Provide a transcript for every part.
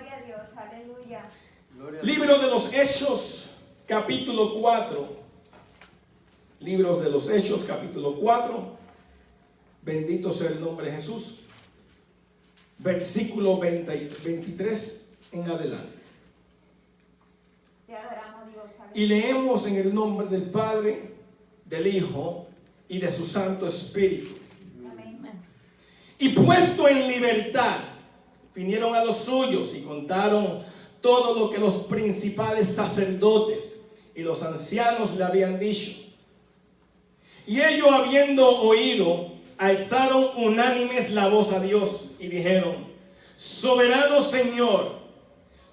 Gloria a Dios, aleluya. Libro de los Hechos, capítulo 4. Libros de los Hechos, capítulo 4. Bendito sea el nombre de Jesús. Versículo 23 en adelante. Te adoramos, Dios, aleluya. Y leemos en el nombre del Padre, del Hijo y de su Santo Espíritu. Amén. Y puesto en libertad, vinieron a los suyos y contaron todo lo que los principales sacerdotes y los ancianos le habían dicho. Y ellos, habiendo oído, alzaron unánimes la voz a Dios y dijeron: Soberano Señor,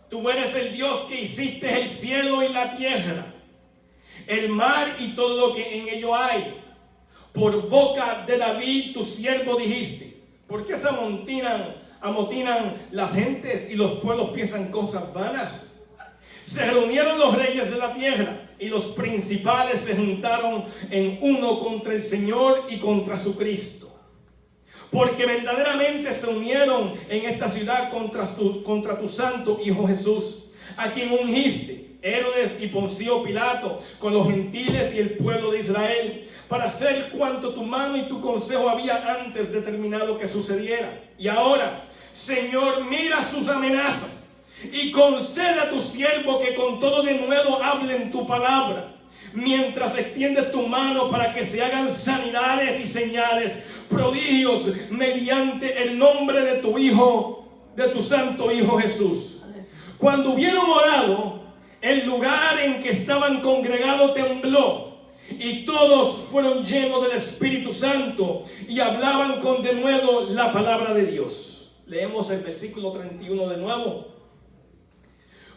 tú eres el Dios que hiciste el cielo y la tierra, el mar y todo lo que en ello hay. Por boca de David tu siervo dijiste: ¿por qué se amotinan las gentes y los pueblos piensan cosas vanas? Se reunieron los reyes de la tierra y los principales se juntaron en uno contra el Señor y contra su Cristo. Porque verdaderamente se unieron en esta ciudad contra tu santo Hijo Jesús, a quien ungiste, Herodes y Poncio Pilato, con los gentiles y el pueblo de Israel, para hacer cuanto tu mano y tu consejo había antes determinado que sucediera. Y ahora, Señor, mira sus amenazas y concede a tu siervo que con todo denuedo hablen tu palabra, mientras extiendes tu mano para que se hagan sanidades y señales, prodigios, mediante el nombre de tu Hijo, de tu santo Hijo Jesús. Cuando hubieron orado, el lugar en que estaban congregados tembló, y todos fueron llenos del Espíritu Santo y hablaban con denuedo la palabra de Dios. Leemos el versículo 31 de nuevo.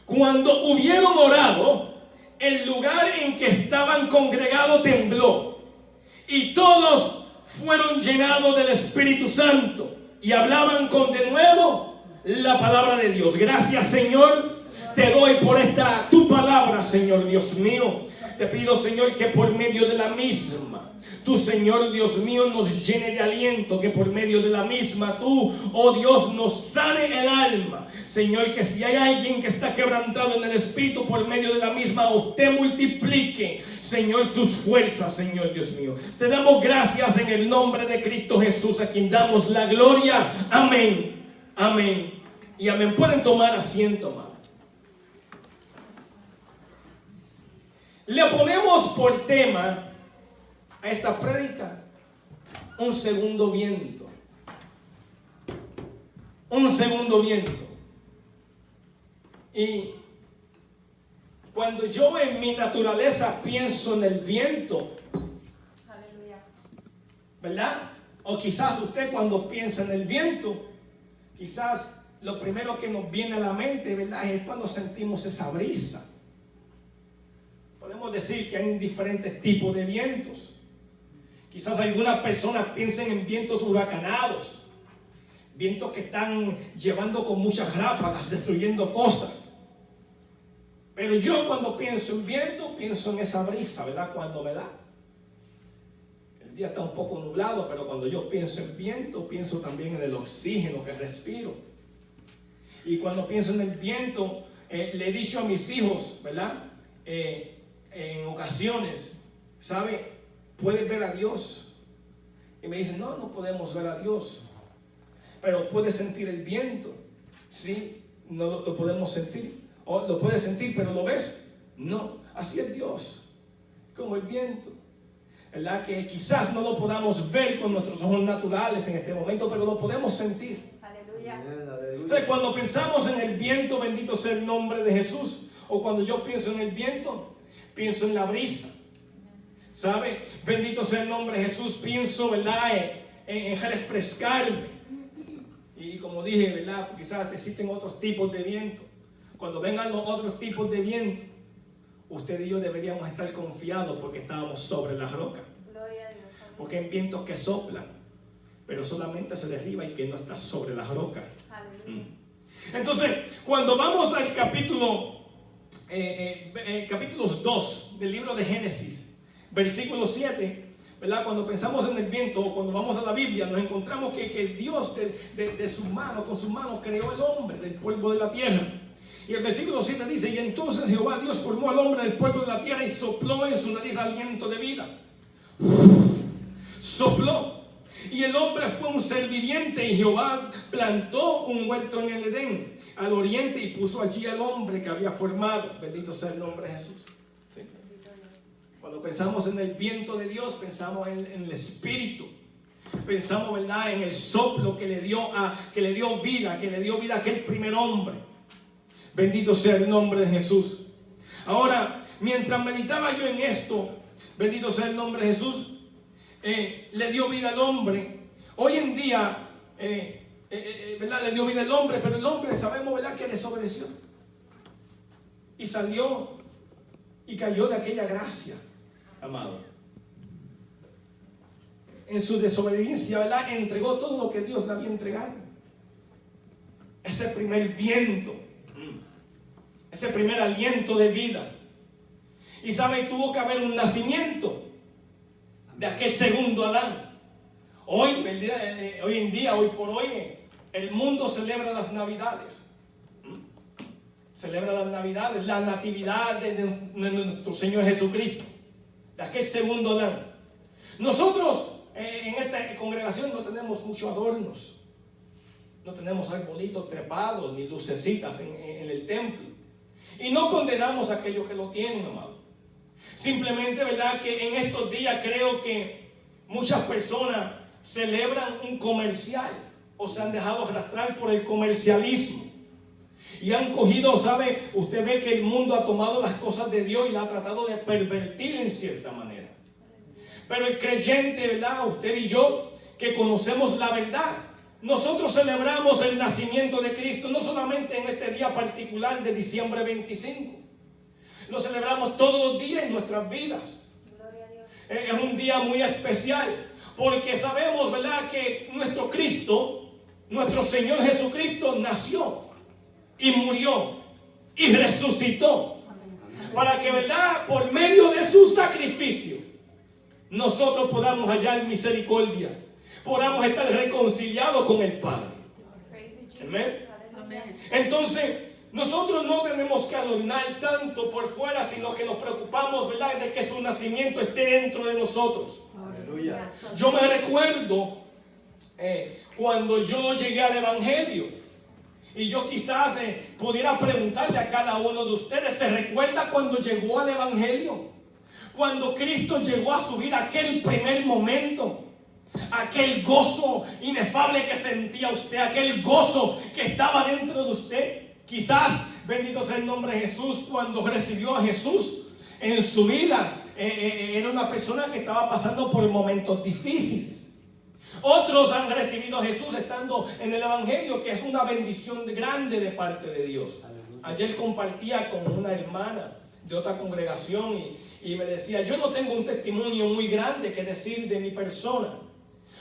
Cuando hubieron orado, el lugar en que estaban congregados tembló, y todos fueron llenados del Espíritu Santo y hablaban con denuedo la palabra de Dios. Gracias, Señor, te doy por esta tu palabra, Señor Dios mío. Te pido, Señor, que por medio de la misma, tú, Señor Dios mío, nos llene de aliento, que por medio de la misma tú, oh Dios, nos sane el alma. Señor, que si hay alguien que está quebrantado en el espíritu, por medio de la misma, usted multiplique, Señor, sus fuerzas, Señor Dios mío. Te damos gracias en el nombre de Cristo Jesús, a quien damos la gloria. Amén, amén y amén. Pueden tomar asiento, amado. Le ponemos por tema a esta prédica un segundo viento. Un segundo viento. Y cuando yo en mi naturaleza pienso en el viento, Aleluya. ¿verdad? O quizás usted cuando piensa en el viento, quizás lo primero que nos viene a la mente, ¿verdad?, es cuando sentimos esa brisa. Podemos decir que hay diferentes tipos de vientos. Quizás algunas personas piensen en vientos huracanados, vientos que están llevando con muchas ráfagas, destruyendo cosas. Pero yo cuando pienso en viento, pienso en esa brisa, ¿verdad? Cuando me da. El día está un poco nublado, pero cuando yo pienso en viento, pienso también en el oxígeno que respiro. Y cuando pienso en el viento, le he dicho a mis hijos, ¿verdad?, en ocasiones, ¿sabe? ¿Puedes ver a Dios? Y me dicen, no, no podemos ver a Dios. Pero puedes sentir el viento. Sí, no lo podemos sentir. O lo puedes sentir, pero ¿lo ves? No, así es Dios, como el viento, ¿verdad? Que quizás no lo podamos ver con nuestros ojos naturales en este momento, pero lo podemos sentir. Aleluya. Entonces, cuando pensamos en el viento, bendito sea el nombre de Jesús, o cuando yo pienso en el viento, pienso en la brisa, ¿sabe? Bendito sea el nombre de Jesús. Pienso, ¿verdad?, en refrescarme. Y como dije, ¿verdad?, quizás existen otros tipos de viento. Cuando vengan los otros tipos de viento, usted y yo deberíamos estar confiados porque estábamos sobre la roca. Gloria a Dios. Porque hay vientos que soplan, pero solamente se derriba y que no está sobre la roca. Aleluya. Entonces, cuando vamos al capítulos 2 del libro de Génesis, versículo 7, ¿verdad? Cuando pensamos en el viento o cuando vamos a la Biblia, nos encontramos que Dios de su mano, con su mano, creó al hombre del polvo de la tierra. Y el versículo 7 dice: y entonces Jehová Dios formó al hombre del polvo de la tierra y sopló en su nariz aliento de vida. Sopló. Y el hombre fue un ser viviente, y Jehová plantó un huerto en el Edén, al oriente, y puso allí al hombre que había formado. Bendito sea el nombre de Jesús. ¿Sí? Cuando pensamos en el viento de Dios, pensamos en el Espíritu. Pensamos, ¿verdad?, en el soplo que le dio vida, a aquel primer hombre. Bendito sea el nombre de Jesús. Ahora, mientras meditaba yo en esto, bendito sea el nombre de Jesús, le dio vida al hombre. Hoy en día, ¿verdad?, le dio vida al hombre, pero el hombre sabemos, ¿verdad?, que desobedeció y salió y cayó de aquella gracia, amado. En su desobediencia, ¿verdad?, entregó todo lo que Dios le había entregado. Ese primer viento, ese primer aliento de vida. Y sabe, tuvo que haber un nacimiento de aquel segundo Adán. Hoy por hoy, el mundo celebra las Navidades. Celebra las Navidades, la natividad de nuestro Señor Jesucristo, de aquel segundo Adán. Nosotros en esta congregación no tenemos muchos adornos. No tenemos arbolitos trepados ni lucecitas en el templo. Y no condenamos a aquellos que lo tienen, amado. Simplemente, ¿verdad?, que en estos días creo que muchas personas celebran un comercial o se han dejado arrastrar por el comercialismo. Y han cogido, ¿sabe? Usted ve que el mundo ha tomado las cosas de Dios y la ha tratado de pervertir en cierta manera. Pero el creyente, ¿verdad?, usted y yo, que conocemos la verdad, nosotros celebramos el nacimiento de Cristo, no solamente en este día particular de diciembre 25. Lo celebramos todos los días en nuestras vidas. Es un día muy especial, porque sabemos, ¿verdad?, que nuestro Cristo, nuestro Señor Jesucristo, nació y murió y resucitó, para que, ¿verdad?, por medio de su sacrificio, nosotros podamos hallar misericordia, podamos estar reconciliados con el Padre. Amén. Entonces, nosotros no tenemos que adornar tanto por fuera, sino que nos preocupamos, ¿verdad?, de que su nacimiento esté dentro de nosotros. Aleluya. Yo me recuerdo cuando yo llegué al Evangelio, y yo quizás pudiera preguntarle a cada uno de ustedes: ¿se recuerda cuando llegó al Evangelio? Cuando Cristo llegó a su vida, aquel primer momento, aquel gozo inefable que sentía usted, aquel gozo que estaba dentro de usted. Quizás, bendito sea el nombre de Jesús, cuando recibió a Jesús en su vida, era una persona que estaba pasando por momentos difíciles. Otros han recibido a Jesús estando en el Evangelio, que es una bendición grande de parte de Dios. Ayer compartía con una hermana de otra congregación y me decía: yo no tengo un testimonio muy grande que decir de mi persona,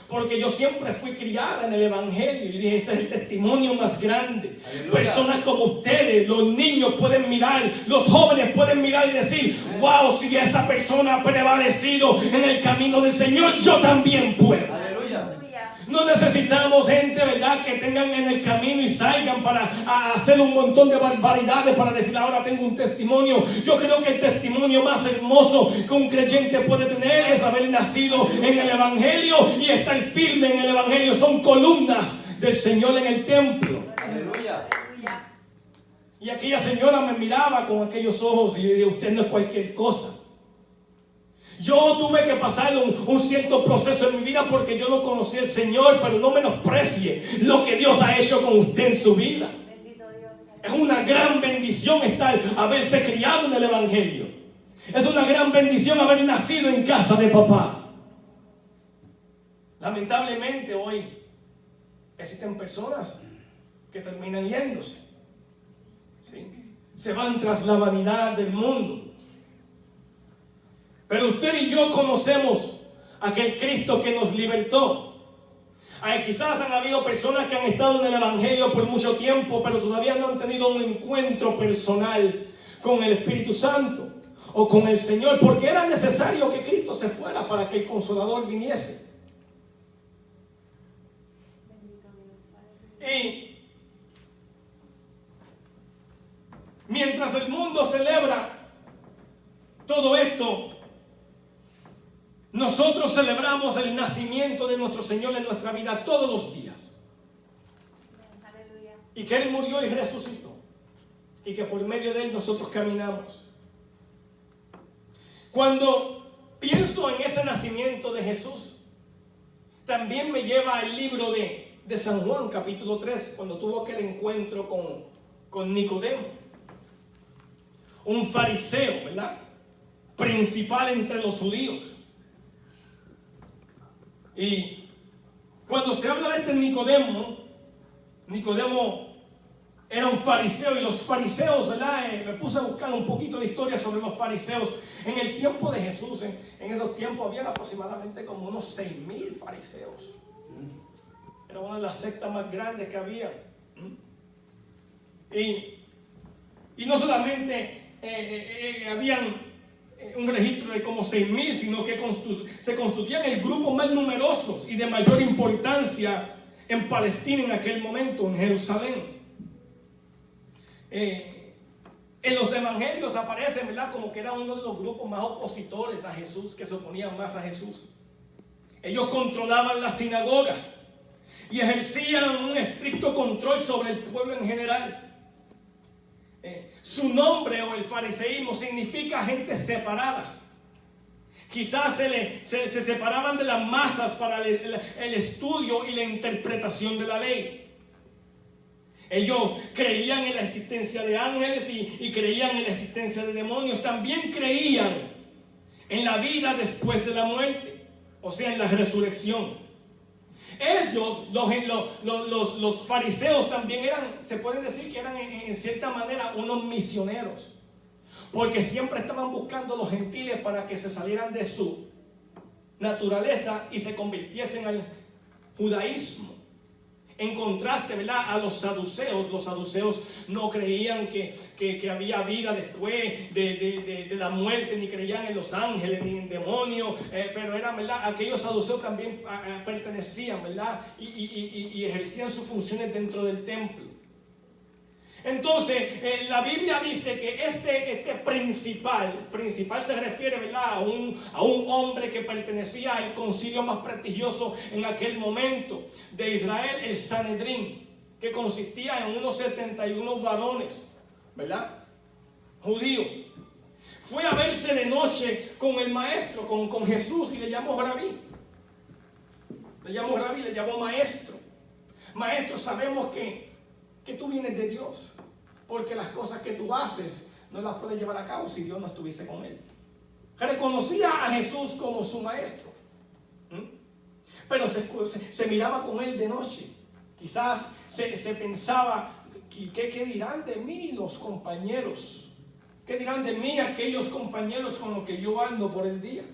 porque yo siempre fui criada en el Evangelio. Y dije: ese es el testimonio más grande. Aleluya. Personas como ustedes, los niños pueden mirar, los jóvenes pueden mirar y decir: wow, si esa persona ha prevalecido en el camino del Señor, yo también puedo. Aleluya. No necesitamos gente, ¿verdad?, que tengan en el camino y salgan para hacer un montón de barbaridades para decir: ahora tengo un testimonio. Yo creo que el testimonio más hermoso que un creyente puede tener es haber nacido en el Evangelio y estar firme en el Evangelio. Son columnas del Señor en el templo. Aleluya. Y aquella señora me miraba con aquellos ojos y yo dije: usted no es cualquier cosa. Yo tuve que pasar un cierto proceso en mi vida porque yo no conocí al Señor, pero no menosprecie lo que Dios ha hecho con usted en su vida. Es una gran bendición haberse criado en el Evangelio. Es una gran bendición haber nacido en casa de papá. Lamentablemente hoy existen personas que terminan yéndose, ¿sí? Se van tras la vanidad del mundo. Pero usted y yo conocemos a aquel Cristo que nos libertó. Quizás han habido personas que han estado en el Evangelio por mucho tiempo, pero todavía no han tenido un encuentro personal con el Espíritu Santo. o con el Señor, porque era necesario que Cristo se fuera para que el Consolador viniese. Y mientras el mundo celebra todo esto, nosotros celebramos el nacimiento de nuestro Señor en nuestra vida todos los días. Aleluya. Y que Él murió y resucitó. Y que por medio de Él nosotros caminamos. Cuando pienso en ese nacimiento de Jesús, también me lleva al libro de San Juan, capítulo 3, cuando tuvo aquel encuentro con Nicodemo, un fariseo, ¿verdad?, principal entre los judíos. Y cuando se habla de este Nicodemo era un fariseo, y los fariseos, ¿verdad? Me puse a buscar un poquito de historia sobre los fariseos. En el tiempo de Jesús, en esos tiempos había aproximadamente como unos 6,000 fariseos. Era una de las sectas más grandes que había. Y no solamente habían un registro de como 6,000, sino que se constituían el grupo más numerosos y de mayor importancia en Palestina en aquel momento, en Jerusalén. En los evangelios aparece, ¿verdad?, como que era uno de los grupos más opositores a Jesús, que se oponían más a Jesús. Ellos controlaban las sinagogas y ejercían un estricto control sobre el pueblo en general. Su nombre, o el fariseísmo, significa gentes separadas. Quizás se separaban de las masas para el estudio y la interpretación de la ley. Ellos creían en la existencia de ángeles y creían en la existencia de demonios. También creían en la vida después de la muerte, o sea, en la resurrección. Ellos, los fariseos, también se puede decir que eran en cierta manera unos misioneros, porque siempre estaban buscando a los gentiles para que se salieran de su naturaleza y se convirtiesen al judaísmo. En contraste, ¿verdad?, a los saduceos. Los saduceos no creían que había vida después de la muerte, ni creían en los ángeles, ni en demonios, pero eran, ¿verdad?, aquellos saduceos también pertenecían, ¿verdad?, y ejercían sus funciones dentro del templo. Entonces, la Biblia dice que este principal se refiere, ¿verdad?, a un hombre que pertenecía al concilio más prestigioso en aquel momento de Israel, el Sanedrín, que consistía en unos 71 varones, ¿verdad?, judíos. Fue a verse de noche con el maestro, con Jesús, y le llamó rabí. Le llamó maestro. Maestro, sabemos que tú vienes de Dios, porque las cosas que tú haces no las puedes llevar a cabo si Dios no estuviese con él. Reconocía a Jesús como su maestro, pero se miraba con él de noche. Quizás se pensaba, ¿qué dirán de mí los compañeros? ¿Qué dirán de mí aquellos compañeros con los que yo ando por el día?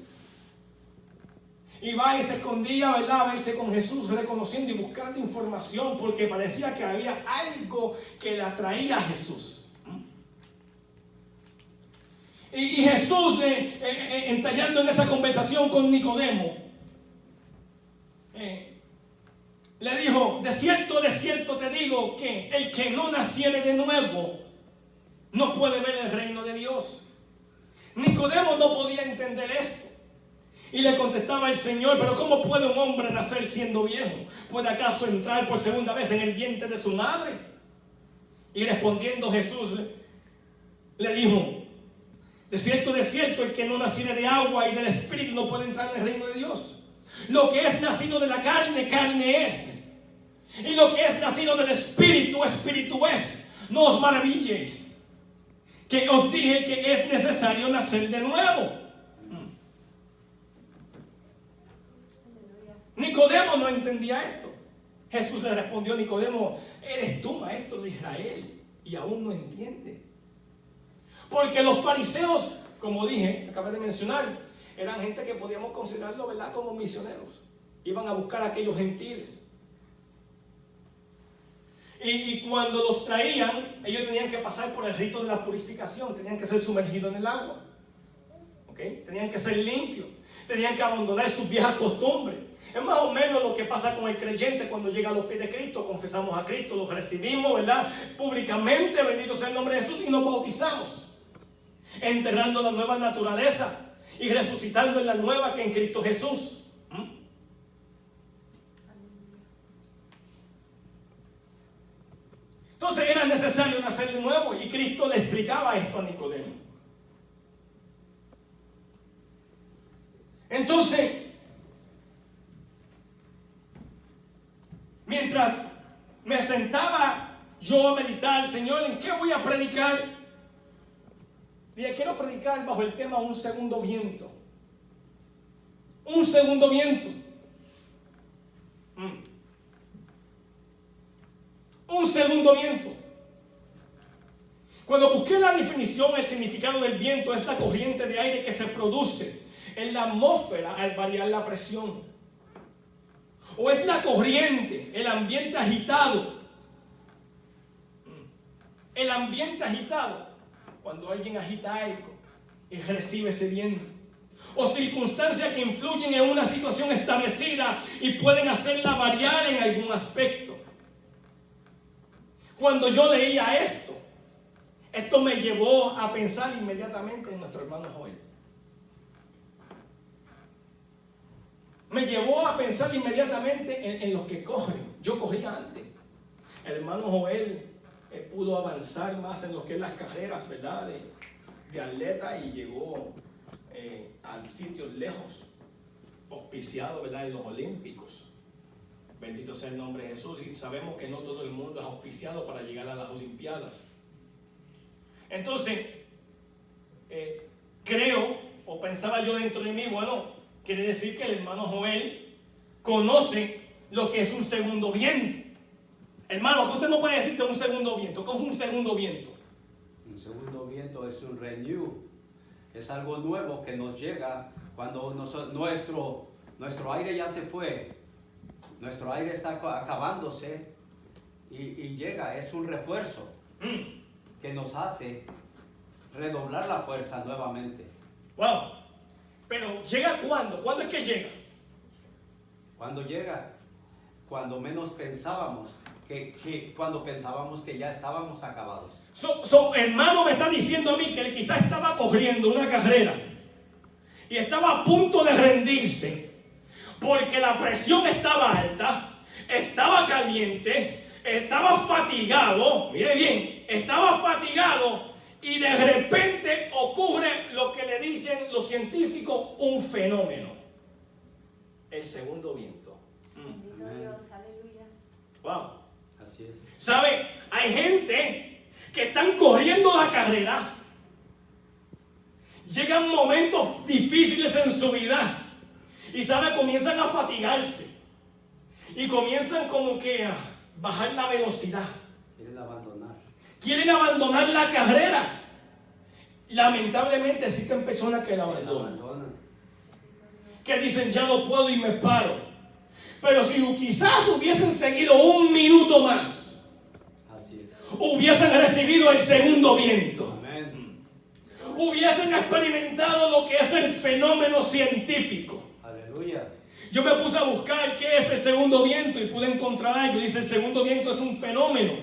Y va y se escondía, ¿verdad?, a verse con Jesús, reconociendo y buscando información, porque parecía que había algo que le atraía a Jesús. Y Jesús, entallando en esa conversación con Nicodemo, le dijo: de cierto te digo que el que no naciere de nuevo no puede ver el reino de Dios. Nicodemo no podía entender esto. Y le contestaba el Señor: pero ¿cómo puede un hombre nacer siendo viejo? ¿Puede acaso entrar por segunda vez en el vientre de su madre? Y respondiendo Jesús le dijo: de cierto, el que no naciere de agua y del Espíritu no puede entrar en el reino de Dios. Lo que es nacido de la carne, carne es. Y lo que es nacido del Espíritu, Espíritu es. No os maravilléis que os dije que es necesario nacer de nuevo. Nicodemo no entendía esto. Jesús le respondió a Nicodemo: eres tú maestro de Israel y aún no entiendes. Porque los fariseos, como dije, acabé de mencionar, eran gente que podíamos considerarlo, ¿verdad?, como misioneros. Iban a buscar a aquellos gentiles. Y cuando los traían, ellos tenían que pasar por el rito de la purificación, tenían que ser sumergidos en el agua. ¿ok? Tenían que ser limpios, tenían que abandonar sus viejas costumbres. Es más o menos lo que pasa con el creyente cuando llega a los pies de Cristo. Confesamos a Cristo, lo recibimos, ¿verdad? Públicamente, bendito sea el nombre de Jesús, y nos bautizamos, enterrando la nueva naturaleza y resucitando en la nueva que en Cristo Jesús. Entonces era necesario nacer de nuevo, y Cristo le explicaba esto a Nicodemo. Entonces, mientras me sentaba yo a meditar, Señor, ¿en qué voy a predicar? Dije, quiero predicar bajo el tema un segundo viento. Un segundo viento. Un segundo viento. Cuando busqué la definición, el significado del viento es la corriente de aire que se produce en la atmósfera al variar la presión. O es la corriente, el ambiente agitado. El ambiente agitado, cuando alguien agita algo y recibe ese viento. O circunstancias que influyen en una situación establecida y pueden hacerla variar en algún aspecto. Cuando yo leía esto me llevó a pensar inmediatamente en nuestro hermano Joel. Me llevó a pensar inmediatamente en los que corren. Yo corría antes. El hermano Joel pudo avanzar más en lo que es las carreras, ¿verdad? De atleta, y llegó a sitios lejos, auspiciado, ¿verdad? En los Olímpicos. Bendito sea el nombre de Jesús. Y sabemos que no todo el mundo es auspiciado para llegar a las Olimpiadas. Entonces, creo, o pensaba yo dentro de mí, bueno, quiere decir que el hermano Joel conoce lo que es un segundo viento. Hermano, ¿qué usted no puede decir de un segundo viento? ¿Qué es un segundo viento? Un segundo viento es un renew. Es algo nuevo que nos llega cuando nuestro aire ya se fue. Nuestro aire está acabándose y llega. Es un refuerzo que nos hace redoblar la fuerza nuevamente. Wow. Pero ¿llega cuándo? ¿Cuándo es que llega? ¿Cuándo llega? Cuando menos pensábamos. Cuando pensábamos que ya estábamos acabados. Hermano me está diciendo a mí que él quizás estaba corriendo una carrera y estaba a punto de rendirse porque la presión estaba alta, estaba caliente, estaba fatigado. Mire bien, estaba fatigado, y de repente ocurre lo que le dicen los científicos un fenómeno: el segundo viento. Dios, aleluya. Wow. Así es. ¿Sabe? Hay gente que están corriendo la carrera, llegan momentos difíciles en su vida y, ¿sabe? Comienzan a fatigarse y comienzan como que a bajar la velocidad. Quieren abandonar la carrera. Lamentablemente existen personas que la abandonan, que dicen, ya no puedo y me paro. Pero si quizás hubiesen seguido un minuto más, hubiesen recibido el segundo viento. Amén. Hubiesen experimentado lo que es el fenómeno científico. Aleluya. Yo me puse a buscar qué es el segundo viento y pude encontrar algo. Dice, el segundo viento es un fenómeno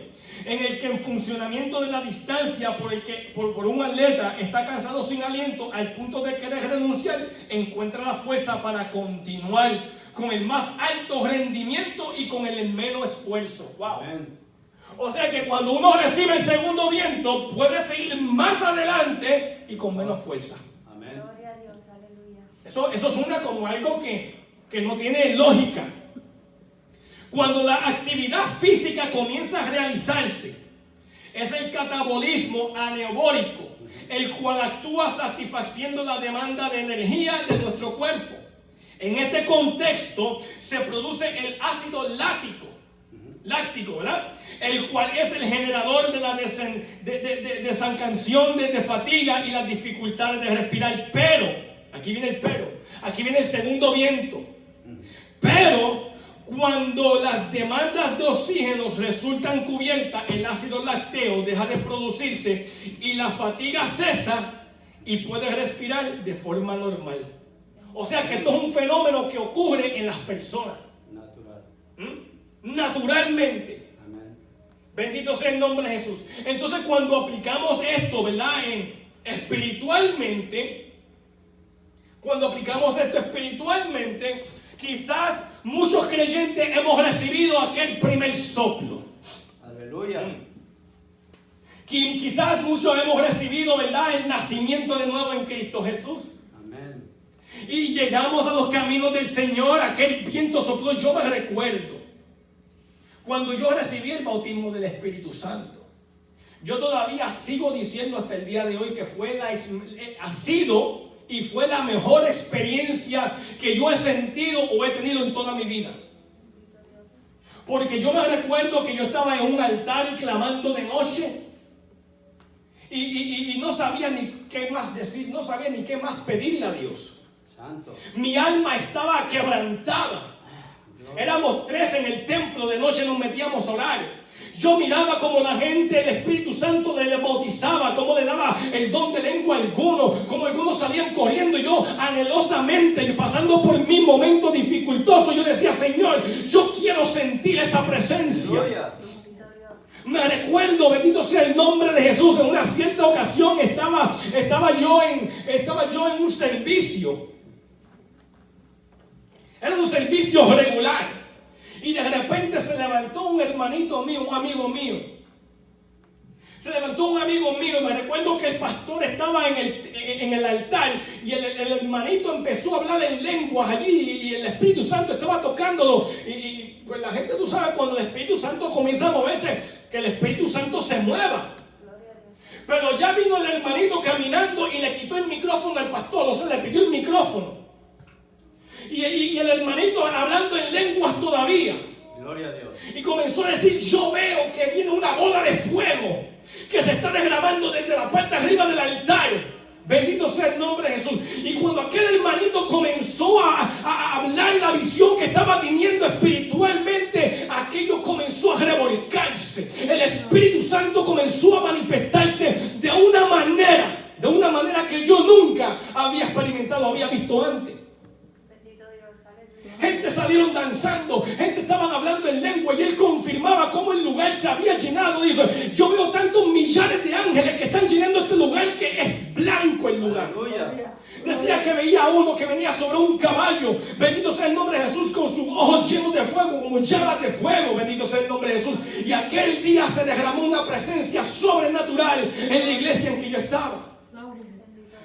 en el que en funcionamiento de la distancia por un atleta está cansado sin aliento al punto de querer renunciar, encuentra la fuerza para continuar con el más alto rendimiento y con el menos esfuerzo. Wow. Amén. O sea que cuando uno recibe el segundo viento, puede seguir más adelante y con menos fuerza. Amén. Gloria a Dios, aleluya. Eso suena como algo que no tiene lógica. Cuando la actividad física comienza a realizarse, es el catabolismo anaeróbico, el cual actúa satisfaciendo la demanda de energía de nuestro cuerpo. En este contexto se produce el ácido láctico, ¿verdad? El cual es el generador de la desancanción, de fatiga y las dificultades de respirar. Pero, aquí viene el pero, aquí viene el segundo viento. Pero, cuando las demandas de oxígeno resultan cubiertas, el ácido lácteo deja de producirse y la fatiga cesa, y puede respirar de forma normal. O sea que esto es un fenómeno que ocurre en las personas. Naturalmente. Amén. Bendito sea el nombre de Jesús. Entonces cuando aplicamos esto, ¿verdad? Espiritualmente, quizás muchos creyentes hemos recibido aquel primer soplo. Aleluya. Quizás muchos hemos recibido, ¿verdad?, el nacimiento de nuevo en Cristo Jesús. Amén. Y llegamos a los caminos del Señor, aquel viento sopló. Yo me recuerdo cuando yo recibí el bautismo del Espíritu Santo. Yo todavía sigo diciendo hasta el día de hoy que ha sido y fue la mejor experiencia que yo he sentido o he tenido en toda mi vida. Porque yo me recuerdo que yo estaba en un altar clamando de noche y no sabía ni qué más decir, no sabía ni qué más pedirle a Dios. Santo. Mi alma estaba quebrantada. Éramos 3 en el templo, de noche nos metíamos a orar. Yo miraba como la gente, el Espíritu Santo le bautizaba, como le daba el don de lengua a algunos, como algunos salían corriendo. Y yo anhelosamente, pasando por mi momento dificultoso, yo decía: Señor, yo quiero sentir esa presencia. Aleluya. Me recuerdo, bendito sea el nombre de Jesús, en una cierta ocasión estaba yo en un servicio. Era un servicio regular. Y de repente se levantó un hermanito mío, un amigo mío. Se levantó un amigo mío y me recuerdo que el pastor estaba en el altar y el hermanito empezó a hablar en lenguas allí y el Espíritu Santo estaba tocándolo. Y pues la gente, tú sabes, cuando el Espíritu Santo comienza a moverse, que el Espíritu Santo se mueva. Pero ya vino el hermanito caminando y le quitó el micrófono al pastor, o sea, le pidió el micrófono. Y el hermanito hablando en lenguas todavía. Gloria a Dios. Y comenzó a decir: yo veo que viene una bola de fuego que se está derramando desde la parte arriba del altar. Bendito sea el nombre de Jesús. Y cuando aquel hermanito comenzó a hablar la visión que estaba teniendo espiritualmente, aquello comenzó a revolcarse. El Espíritu Santo comenzó a manifestarse de una manera que yo nunca había experimentado, había visto antes. Gente salieron danzando, gente estaban hablando en lengua y él confirmaba cómo el lugar se había llenado. Dice: yo veo tantos millares de ángeles que están llenando este lugar que es blanco el lugar. Aleluya. Decía que veía a uno que venía sobre un caballo, bendito sea el nombre de Jesús, con sus ojos llenos de fuego, como llamas de fuego, bendito sea el nombre de Jesús. Y aquel día se derramó una presencia sobrenatural en la iglesia en que yo estaba.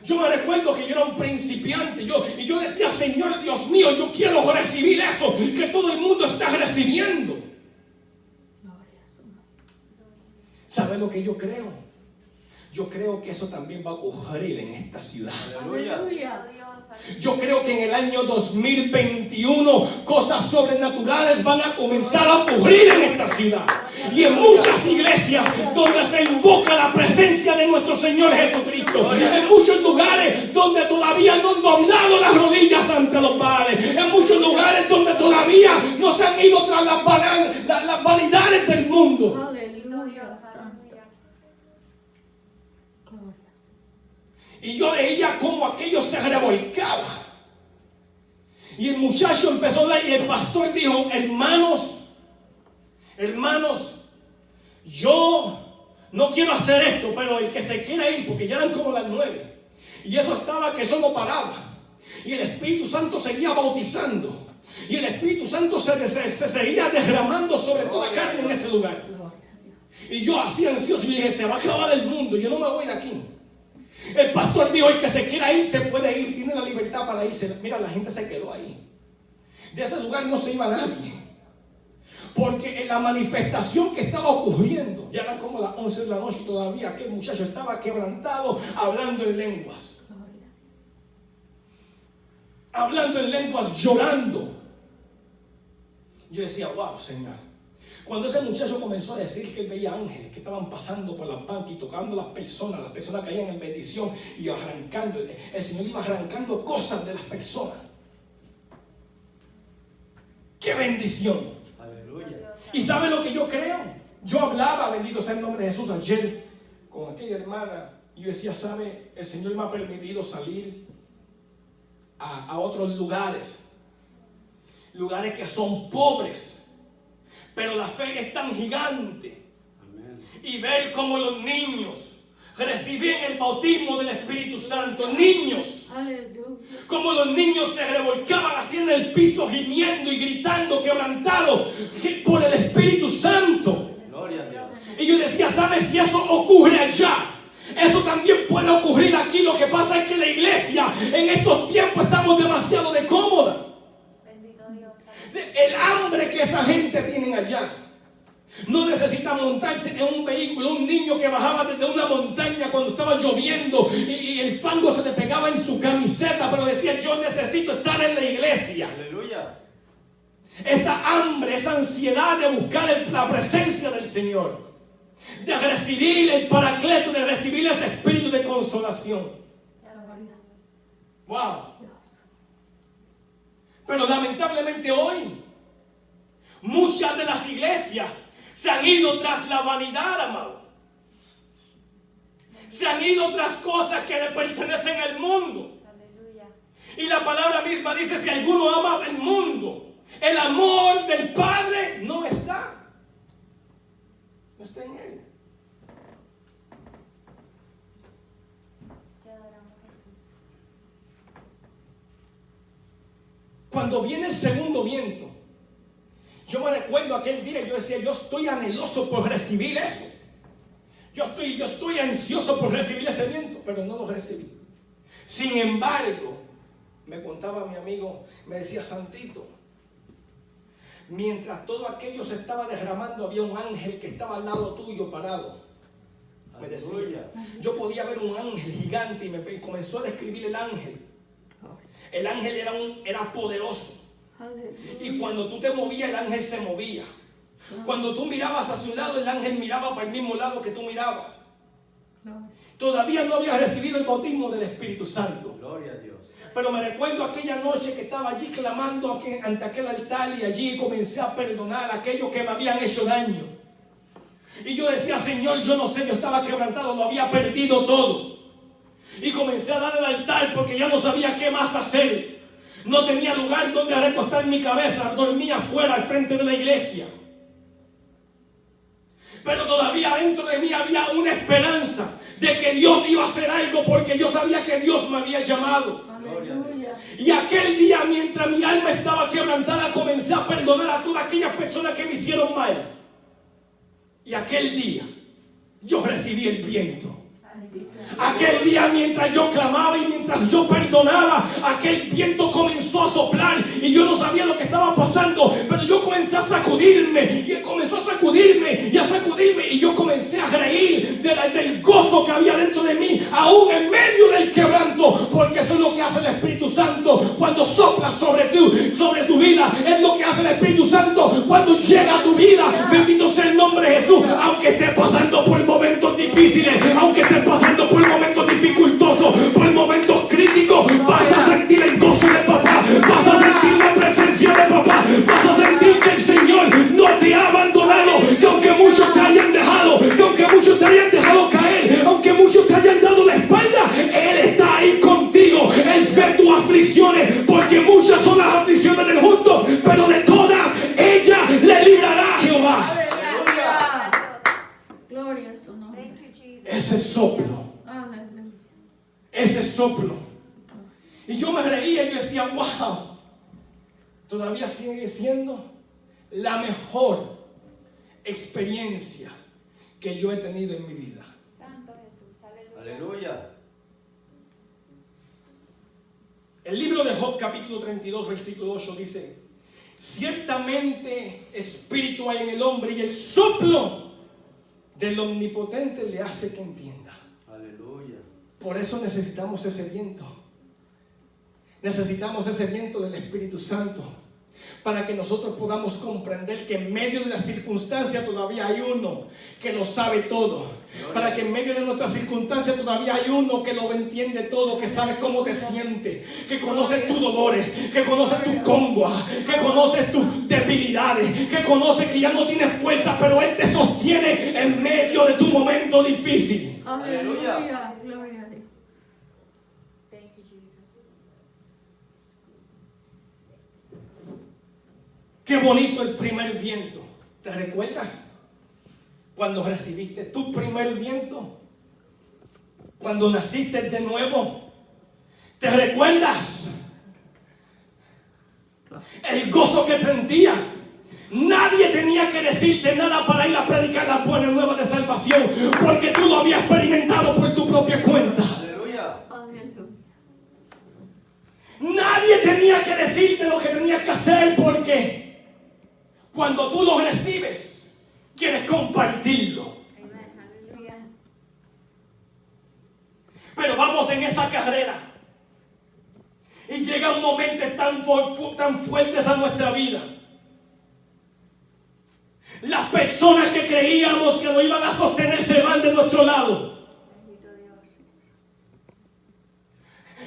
Yo me recuerdo que yo era un principiante y yo decía: Señor Dios mío, yo quiero recibir eso que todo el mundo está recibiendo. ¿Sabe lo que yo creo? Yo creo que eso también va a ocurrir en esta ciudad. Aleluya. Yo creo que en el año 2021 cosas sobrenaturales van a comenzar a ocurrir en esta ciudad. Y en muchas iglesias donde se invoca la presencia de nuestro Señor Jesucristo. En muchos lugares donde todavía no han doblado las rodillas ante los baales. En muchos lugares donde todavía no se han ido tras las vanidades del mundo. Y yo veía cómo aquello se revolcaba. Y el muchacho empezó a hablar y el pastor dijo: hermanos, yo no quiero hacer esto, pero el que se quiera ir, porque ya eran como las 9. Y eso estaba que eso no paraba. Y el Espíritu Santo seguía bautizando. Y el Espíritu Santo se seguía derramando sobre toda carne en ese lugar. Y yo así ansioso y dije: se va a acabar el mundo, yo no me voy de aquí. El pastor dijo: el que se quiera ir se puede ir, tiene la libertad para irse. Mira, la gente se quedó ahí. De ese lugar no se iba nadie, porque en la manifestación que estaba ocurriendo, ya eran como las 11 de la noche todavía, aquel muchacho estaba quebrantado, hablando en lenguas, llorando. Yo decía: wow, Señor. Cuando ese muchacho comenzó a decir que él veía ángeles que estaban pasando por las bancas y tocando a las personas caían en bendición y arrancando, el Señor iba arrancando cosas de las personas. ¡Qué bendición! Aleluya. ¿Y sabe lo que yo creo? Yo hablaba, bendito sea el nombre de Jesús, ayer con aquella hermana Y yo decía, ¿sabe? El Señor me ha permitido salir a otros lugares. Lugares que son pobres, pero la fe es tan gigante. Amén. Y ver cómo los niños recibían el bautismo del Espíritu Santo. Niños. Como los niños se revolcaban así en el piso, gimiendo y gritando, quebrantados por el Espíritu Santo. Gloria a Dios. Y yo decía, ¿sabes? Si eso ocurre allá, eso también puede ocurrir aquí. Lo que pasa es que la iglesia en estos tiempos estamos demasiado de cómoda. Bendito Dios. El hambre que esa gente tiene allá. No necesita montarse en un vehículo. Un niño que bajaba desde una montaña cuando estaba lloviendo y el fango se le pegaba en su camiseta, pero decía, yo necesito estar en la iglesia. Aleluya. Esa hambre, esa ansiedad de buscar la presencia del Señor, de recibir el paracleto, de recibir ese espíritu de consolación. Wow. Pero lamentablemente hoy muchas de las iglesias se han ido tras la vanidad, amado. Se han ido tras cosas que le pertenecen al mundo. Aleluya. Y la palabra misma dice, si alguno ama el mundo, el amor del Padre no está. No está en él. Te adoramos, Jesús. Cuando viene el segundo viento, yo me recuerdo aquel día, yo decía, yo estoy anheloso por recibir eso. Yo estoy ansioso por recibir ese viento, pero no lo recibí. Sin embargo, me contaba mi amigo, me decía, Santito, mientras todo aquello se estaba derramando, había un ángel que estaba al lado tuyo parado. Me decía, Aleluya. yo podía ver un ángel gigante y me comenzó a describir el ángel. El ángel era poderoso. Y cuando tú te movías, el ángel se movía. Cuando tú mirabas hacia un lado, el ángel miraba para el mismo lado que tú mirabas. Todavía no había recibido el bautismo del Espíritu Santo. Gloria a Dios. Pero me recuerdo aquella noche que estaba allí clamando ante aquel altar, y allí comencé a perdonar a aquellos que me habían hecho daño. Y yo decía, Señor, yo no sé, yo estaba quebrantado, lo había perdido todo. Y comencé a dar al altar porque ya no sabía qué más hacer. No tenía lugar donde recostar mi cabeza, dormía afuera al frente de la iglesia. Pero todavía dentro de mí había una esperanza de que Dios iba a hacer algo, porque yo sabía que Dios me había llamado. Gloria a Dios. Y aquel día, mientras mi alma estaba quebrantada, comencé a perdonar a todas aquellas personas que me hicieron mal. Y aquel día yo recibí el viento. Aquel día, mientras yo clamaba y mientras yo perdonaba, aquel viento comenzó a soplar y yo no sabía lo que estaba pasando, pero yo comencé a sacudirme y comenzó a sacudirme y a sacudirme, y yo comencé a reír del gozo que había dentro de mí, aún en medio del quebranto, porque eso es lo que hace el Espíritu Santo cuando sopla sobre tu vida. Es lo que hace el Espíritu Santo cuando llega a tu vida. Bendito sea el nombre de Jesús. Aunque estés pasando por momentos difíciles, aunque estés pasando por momentos dificultosos, por momentos críticos, vas a sentir el gozo de papá, vas a sentir la presencia de papá, vas a sentir que el Señor no te ha abandonado, que aunque muchos te hayan dejado, que aunque muchos te hayan dejado caer, aunque muchos te hayan dado la espalda, Él está ahí contigo. Él ve tus aflicciones, porque muchas son las aflicciones del justo, pero de todas ellas le librará Jehová. Aleluya. Gloria a su nombre. Thank you, Jesus. Ese soplo, Aleluya. ese soplo. Y yo me reía y yo decía, wow, todavía sigue siendo la mejor experiencia que yo he tenido en mi vida. Santo Jesús. Aleluya. Aleluya. El libro de Job, capítulo 32, versículo 8 dice, ciertamente espíritu hay en el hombre, y el soplo del Omnipotente le hace que entienda. Aleluya. Por eso necesitamos ese viento. Necesitamos ese viento del Espíritu Santo. para que nosotros podamos comprender que en medio de las circunstancias todavía hay uno que lo sabe todo, para que en medio de nuestras circunstancias todavía hay uno que lo entiende todo, que sabe cómo te sientes, que conoce tus dolores, que conoce tu congoja, que conoce tus debilidades, que conoce que ya no tienes fuerza, pero Él te sostiene en medio de tu momento difícil. Aleluya. Gloria a Dios. Thank you, Jesus. Qué bonito el primer viento. ¿Te recuerdas? Cuando recibiste tu primer viento. Cuando naciste de nuevo. ¿Te recuerdas? El gozo que sentía. Nadie tenía que decirte nada para ir a predicar la buena nueva de salvación, porque tú lo habías experimentado por tu propia cuenta. Aleluya. Aleluya. Nadie tenía que decirte lo que tenías que hacer, porque cuando tú lo recibes, quieres compartirlo. Amen. Hallelujah. Pero vamos en esa carrera. Y llegan momentos tan fuertes a nuestra vida. Las personas que creíamos que nos iban a sostener se van de nuestro lado. Bendito Dios.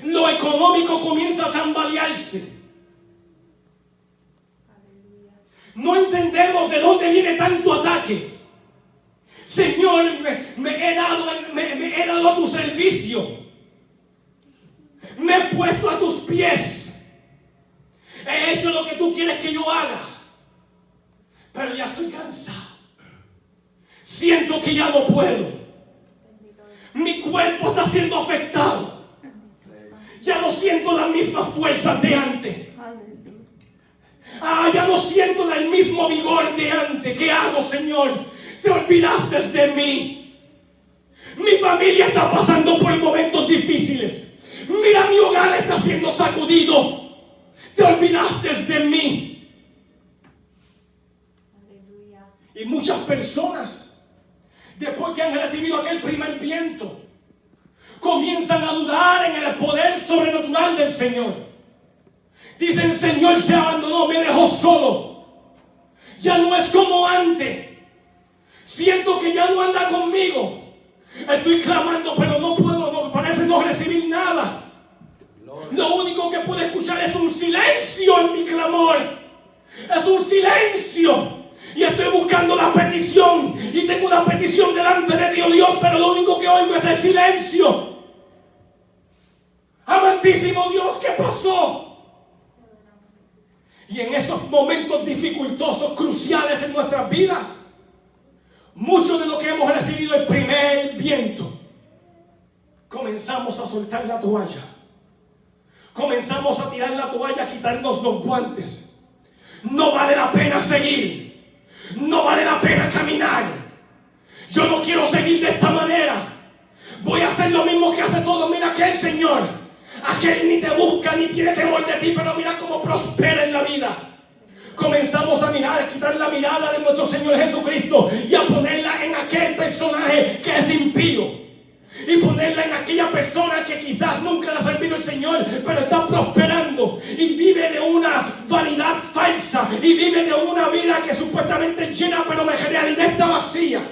Lo económico comienza a tambalearse. Aleluya. No entendemos de dónde viene tanto ataque. Señor, me he dado a tu servicio. Me he puesto a tus pies. He hecho lo que tú quieres que yo haga. Pero ya estoy cansado. Siento que ya no puedo. Bendito Dios. Mi cuerpo está siendo afectado. Ya no siento la misma fuerza de antes. Aleluya. Ya no siento el mismo vigor de antes. ¿Qué hago, Señor? Te olvidaste de mí. Mi familia está pasando por momentos difíciles. Mira, mi hogar está siendo sacudido. Te olvidaste de mí. Aleluya. Y muchas personas, después que han recibido aquel primer viento, comienzan a dudar en el poder sobrenatural del Señor. Dicen: Señor se abandonó, me dejó solo. Ya no es como antes. Siento que ya no anda conmigo. Estoy clamando, pero no puedo, parece no recibir nada. Lo único que puedo escuchar es un silencio en mi clamor. Es un silencio. Y estoy buscando la petición. Y tengo una petición delante de Dios, pero lo único que oigo es el silencio. Amantísimo Dios, ¿qué pasó? Y en esos momentos dificultosos, cruciales en nuestras vidas, mucho de lo que hemos recibido el primer viento, comenzamos a soltar la toalla. Comenzamos a tirar la toalla, a quitarnos los guantes. No vale la pena seguir. No vale la pena caminar. Yo no quiero seguir de esta manera. Voy a hacer lo mismo que hace todo. Mira aquel Señor. Aquel ni te busca ni tiene temor de ti, pero mira cómo prospera en la vida. Comenzamos a mirar, a quitar la mirada de nuestro Señor Jesucristo y a ponerla en aquel personaje que es impío. Y ponerla en aquella persona que quizás nunca le ha servido el Señor, pero está prosperando y vive de una vanidad falsa y vive de una vida que supuestamente es llena, pero en realidad está vacía.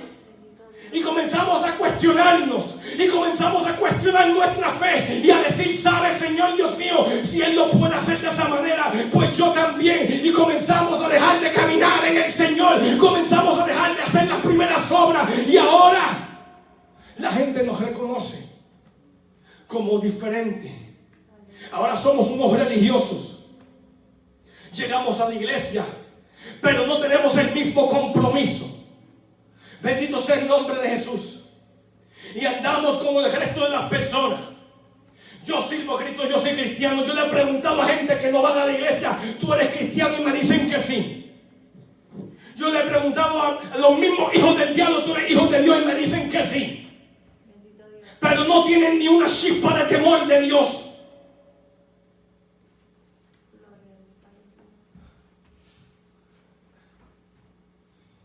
Y comenzamos a cuestionarnos y comenzamos a cuestionar nuestra fe y a decir: ¿sabes, Señor Dios mío? Si Él lo puede hacer de esa manera, pues yo también. Y comenzamos a dejar de caminar en el Señor, comenzamos a dejar de hacer las primeras obras, y ahora la gente nos reconoce como diferente. Ahora somos unos religiosos. Llegamos a la iglesia, pero no tenemos el mismo compromiso. Bendito sea el nombre de Jesús. Y andamos como el resto de las personas. Yo sirvo a Cristo, yo soy cristiano. Yo le he preguntado a gente que no van a la iglesia: ¿tú eres cristiano? Y me dicen que sí. Yo le he preguntado a los mismos hijos del diablo: ¿tú eres hijo de Dios? Y me dicen que sí. Pero no tienen ni una chispa de temor de Dios.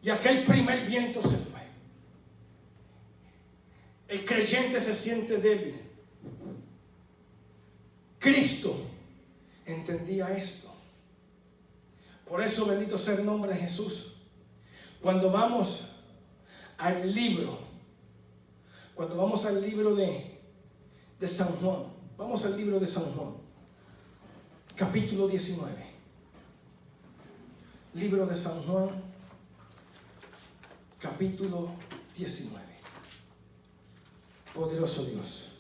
Y aquel primer viento se fue. El creyente se siente débil. Cristo entendía esto. Por eso, bendito sea el nombre de Jesús. Cuando vamos al libro de San Juan, vamos al libro de San Juan, capítulo 19. Libro de San Juan, capítulo 19. Poderoso Dios.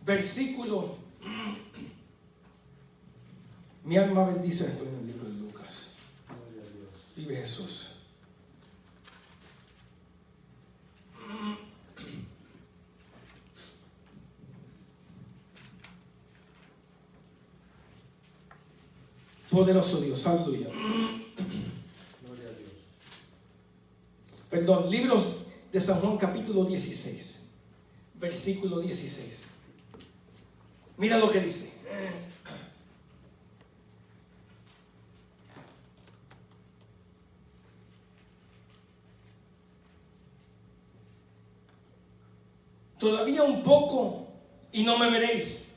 Versículo. Mi alma bendice esto en el libro de Lucas. Vive Jesús. Poderoso Dios, aleluya. Gloria a Dios. Perdón, libros de San Juan capítulo 16, versículo 16. Mira lo que dice. Todavía un poco y no me veréis.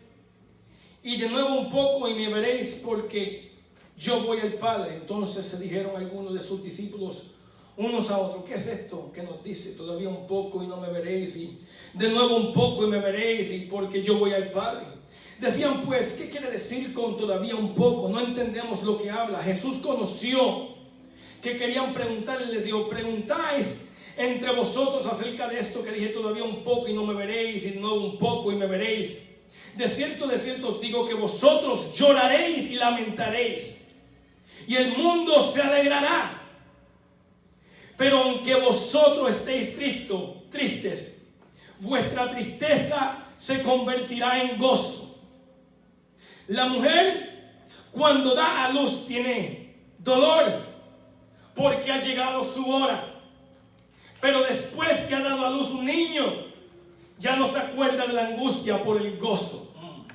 Y de nuevo un poco y me veréis, porque yo voy al Padre. Entonces se dijeron algunos de sus discípulos unos a otros: ¿qué es esto que nos dice? Todavía un poco y no me veréis, y de nuevo un poco y me veréis, y porque yo voy al Padre. Decían pues: ¿qué quiere decir con todavía un poco? No entendemos lo que habla. Jesús conoció que querían preguntarle, les dijo: preguntáis entre vosotros acerca de esto que dije, todavía un poco y no me veréis, y de nuevo un poco y me veréis. De cierto os digo que vosotros lloraréis y lamentaréis, y el mundo se alegrará. Pero aunque vosotros estéis tristes, vuestra tristeza se convertirá en gozo. La mujer, cuando da a luz, tiene dolor, porque ha llegado su hora. Pero después que ha dado a luz un niño, ya no se acuerda de la angustia por el gozo.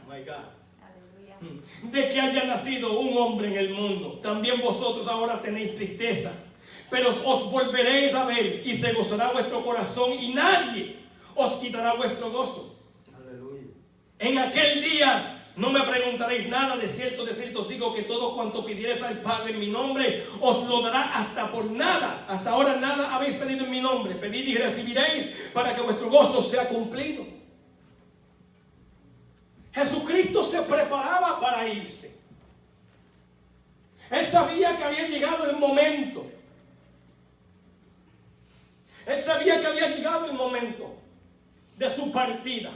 My God. Aleluya. De que haya nacido un hombre en el mundo. También vosotros ahora tenéis tristeza, pero os volveréis a ver y se gozará vuestro corazón, y nadie os quitará vuestro gozo. Aleluya. En aquel día no me preguntaréis nada. De cierto os digo que todo cuanto pidiereis al Padre en mi nombre, os lo dará. Hasta por nada, hasta ahora nada habéis pedido en mi nombre. Pedid y recibiréis, para que vuestro gozo sea cumplido. Jesucristo se preparaba para irse. Él sabía que había llegado el momento. Él sabía que había llegado el momento de su partida.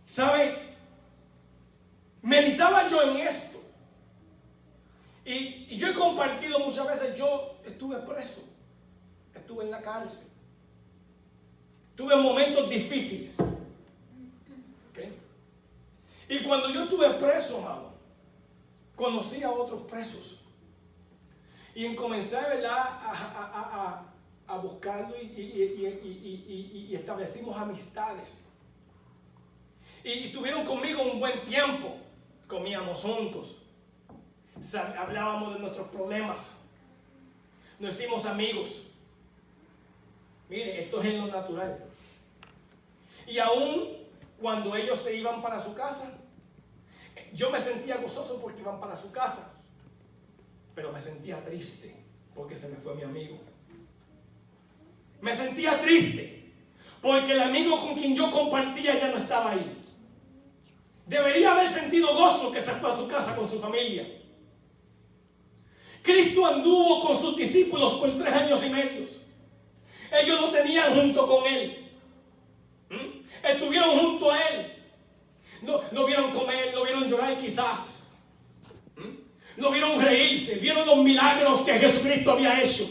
¿Sabe? Meditaba yo en esto. Y yo he compartido muchas veces. Yo estuve preso. Estuve en la cárcel. Tuve momentos difíciles. ¿Okay? Y cuando yo estuve preso, amado, conocí a otros presos. Y comencé, ¿verdad?, a buscarlo, y establecimos amistades. Y estuvieron conmigo un buen tiempo. Comíamos juntos. Hablábamos de nuestros problemas. Nos hicimos amigos. Mire, esto es en lo natural. Y aún cuando ellos se iban para su casa, yo me sentía gozoso porque iban para su casa. Pero me sentía triste porque se me fue mi amigo. Me sentía triste porque el amigo con quien yo compartía ya no estaba ahí. Debería haber sentido gozo que se fue a su casa con su familia. Cristo anduvo con sus discípulos por 3 años y medio. Ellos lo tenían junto con Él. Estuvieron junto a Él. Lo vieron comer, lo vieron llorar quizás. Lo vieron reírse, vieron los milagros que Jesucristo había hecho.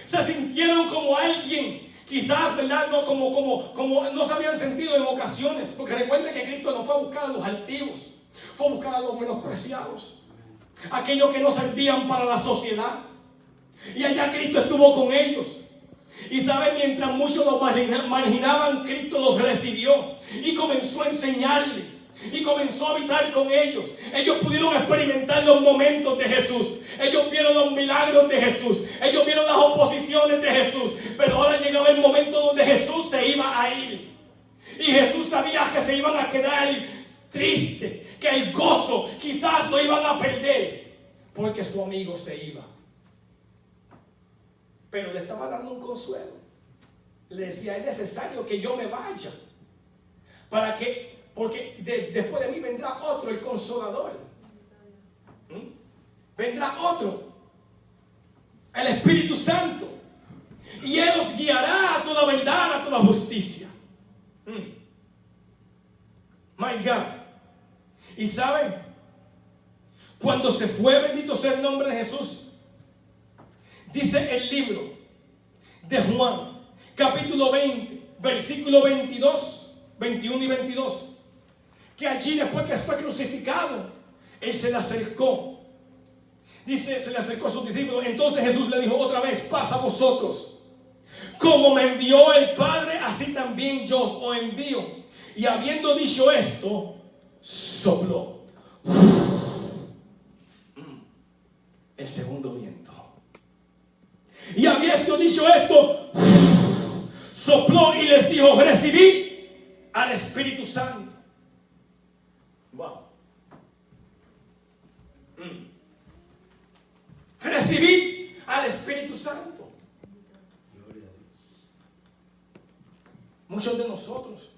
Se sintieron como alguien, quizás, ¿verdad? No, como no se habían sentido en ocasiones. Porque recuerden que Cristo no fue a buscar a los altivos, fue a buscar a los menospreciados, aquellos que no servían para la sociedad. Y allá Cristo estuvo con ellos. Y saben, mientras muchos los marginaban, Cristo los recibió y comenzó a enseñarle. Y comenzó a habitar con ellos. Ellos pudieron experimentar los momentos de Jesús. Ellos vieron los milagros de Jesús. Ellos vieron las oposiciones de Jesús, pero ahora llegaba el momento donde Jesús se iba a ir. Y Jesús sabía que se iban a quedar tristes, que el gozo quizás lo iban a perder, porque su amigo se iba. Pero le estaba dando un consuelo. Le decía, es necesario que yo me vaya, porque después de mí vendrá otro, el Consolador. Vendrá otro, el Espíritu Santo, y Él os guiará a toda verdad, a toda justicia. My God. Y saben, cuando se fue, bendito sea el nombre de Jesús, dice el libro de Juan, capítulo 20, versículo 22, 21 y 22, que allí después que fue crucificado, Él se le acercó. Dice, se le acercó a sus discípulos. Entonces Jesús le dijo otra vez, paz a vosotros. Como me envió el Padre, así también yo os envío. Y habiendo dicho esto, sopló el segundo viento. Y habiendo dicho esto, sopló y les dijo, recibid al Espíritu Santo. Wow. Recibid al Espíritu Santo. Muchos de nosotros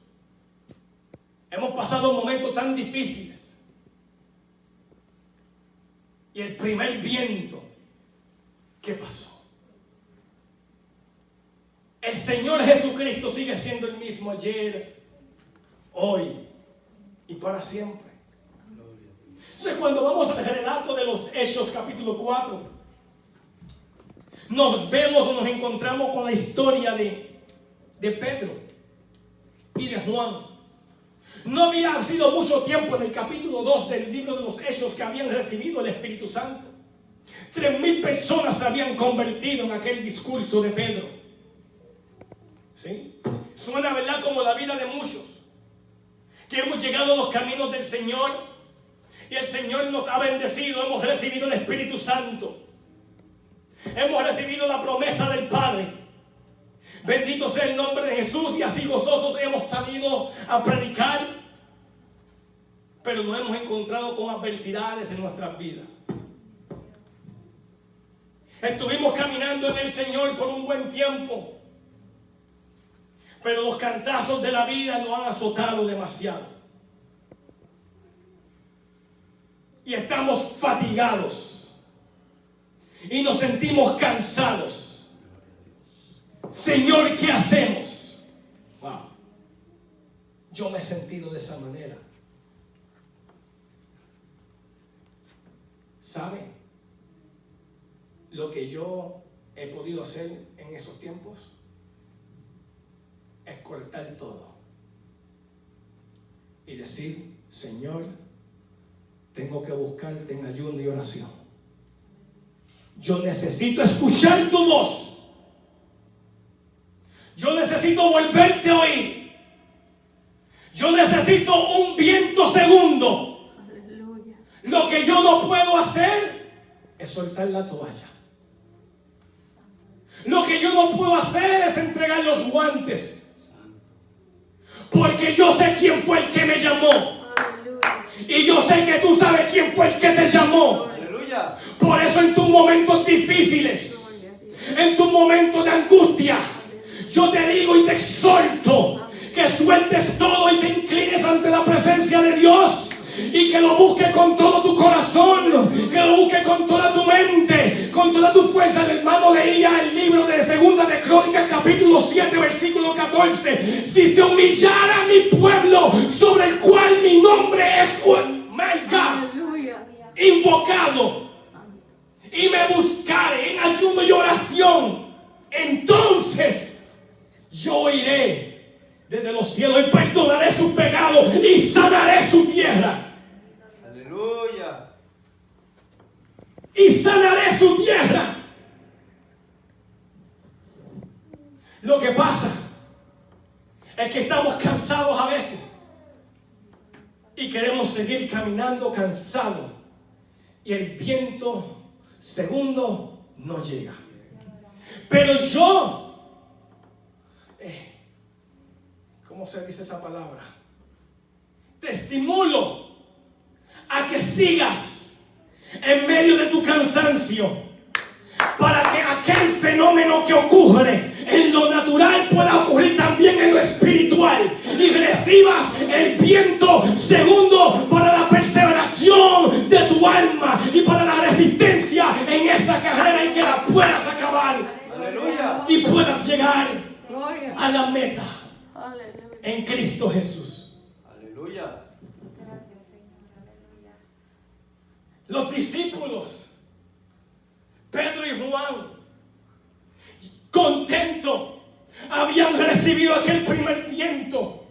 hemos pasado momentos tan difíciles. Y el primer viento, ¿qué pasó? El Señor Jesucristo sigue siendo el mismo ayer, hoy y para siempre. Entonces, cuando vamos al relato de los Hechos capítulo 4, nos encontramos con la historia de Pedro y de Juan. No había sido mucho tiempo en el capítulo 2 del libro de los Hechos que habían recibido el Espíritu Santo. 3,000 personas se habían convertido en aquel discurso de Pedro. ¿Sí? Suena, ¿verdad?, como la vida de muchos que hemos llegado a los caminos del Señor y el Señor nos ha bendecido. Hemos recibido el Espíritu Santo, hemos recibido la promesa del Padre. Bendito sea el nombre de Jesús, y así gozosos hemos salido a predicar, pero nos hemos encontrado con adversidades en nuestras vidas. Estuvimos caminando en el Señor por un buen tiempo, pero los cantazos de la vida nos han azotado demasiado. Y estamos fatigados y nos sentimos cansados. Señor, ¿qué hacemos? Wow. Yo me he sentido de esa manera. ¿Sabe? Lo que yo he podido hacer en esos tiempos es cortar todo y decir, Señor, tengo que buscarte en ayuno y oración. Yo necesito escuchar tu voz. Yo necesito volverte a oír. Yo necesito un viento segundo. Aleluya. Lo que yo no puedo hacer es soltar la toalla. Lo que yo no puedo hacer es entregar los guantes. Porque yo sé quién fue el que me llamó. Aleluya. Y yo sé que tú sabes quién fue el que te llamó. Aleluya. Por eso en tus momentos difíciles, Gloria a Dios. en tus momentos de angustia, yo te digo y te exhorto que sueltes todo y te inclines ante la presencia de Dios, y que lo busques con todo tu corazón, que lo busques con toda tu mente, con toda tu fuerza. El hermano leía el libro de Segunda de Crónicas capítulo 7 versículo 14. Si se humillara mi pueblo, sobre el cual mi nombre es Aleluya. invocado, y me buscare en ayuno y oración, entonces yo iré desde los cielos y perdonaré sus pecados y sanaré su tierra. Aleluya. Y sanaré su tierra. Lo que pasa es que estamos cansados a veces y queremos seguir caminando cansados, y el viento segundo no llega. Pero yo, ¿cómo se dice esa palabra? Te estimulo a que sigas en medio de tu cansancio, para que aquel fenómeno que ocurre en lo natural pueda ocurrir también en lo espiritual, y recibas el viento segundo para la perseveración de tu alma y para la resistencia en esa carrera, y que la puedas acabar. Aleluya. Y puedas llegar Gloria. a la meta Aleluya. en Cristo Jesús. Aleluya. Gracias, Señor. Aleluya. Los discípulos, Pedro y Juan, contentos, habían recibido aquel primer viento,